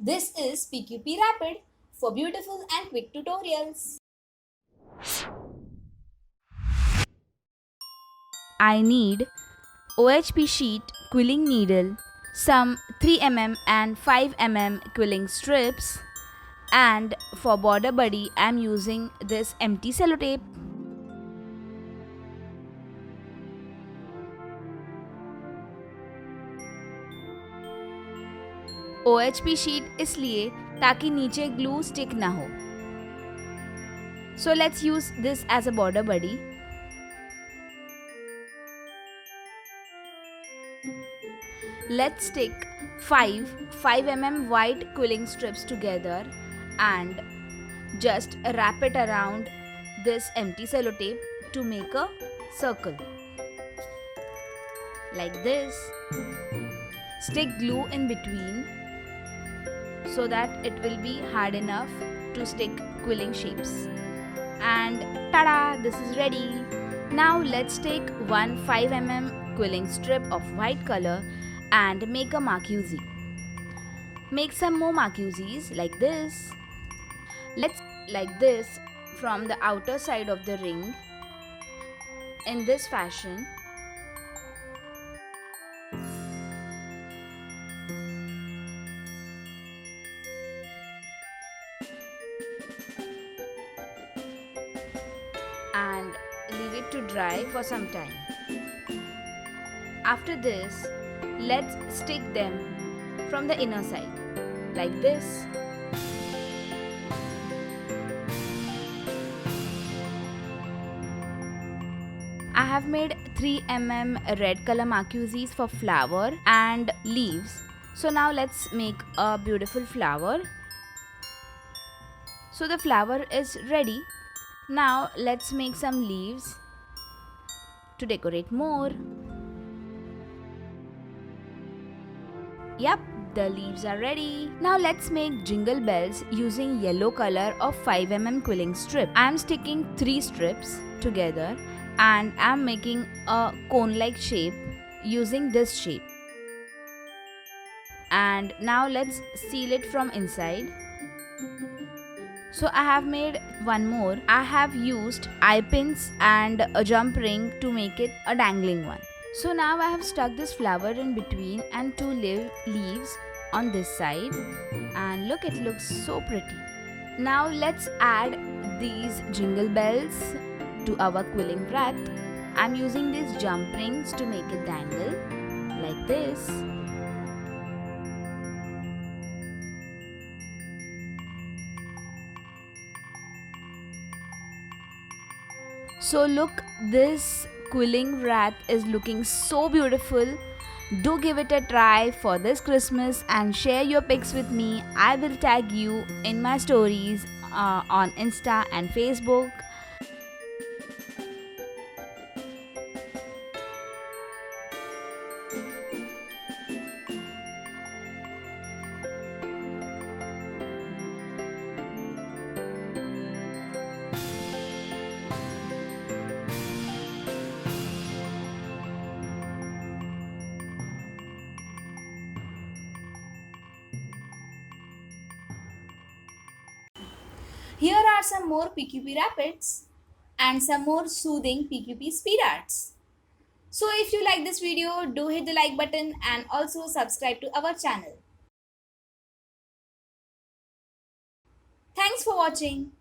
This is PQP Rapid for beautiful and quick tutorials. I need OHP sheet quilling needle, some 3 mm and 5 mm quilling strips, and for border buddy I am using this empty sellotape. OHP sheet इसलिए ताकि नीचे glue stick ना हो. So let's use this as a border buddy. Let's stick 5 mm white quilling strips together and just wrap it around this empty sellotape to make a circle. Like this. Stick glue in between so that it will be hard enough to stick quilling shapes. And tada! This is ready. Now let's take one 5 mm quilling strip of white color and make a marquise. Make some more marquises like this. Let's like this from the outer side of the ring in this fashion. And leave it to dry for some time. After this, let's stick them from the inner side like this. I have made 3 mm red color marquises for flower and leaves. So now let's make a beautiful flower. So the flower is ready. Now let's make some leaves to decorate more. Yep, the leaves are ready. Now let's make jingle bells using yellow color of 5 mm quilling strip. I am sticking 3 strips together and I am making a cone like shape using this shape. And now let's seal it from inside. So I have made one more. I have used eye pins and a jump ring to make it a dangling one. So now I have stuck this flower in between and 2 leaves on this side, and look, it looks so pretty. Now let's add these jingle bells to our quilling wreath. I'm using these jump rings to make it dangle like this. So look, this quilling wreath is looking so beautiful. Do give it a try for this Christmas and share your pics with me. I will tag you in my stories on Insta and Facebook. Here are some more PQP Rapids and some more soothing PQP speed arts. So if you like this video, do hit the like button and also subscribe to our channel. Thanks for watching.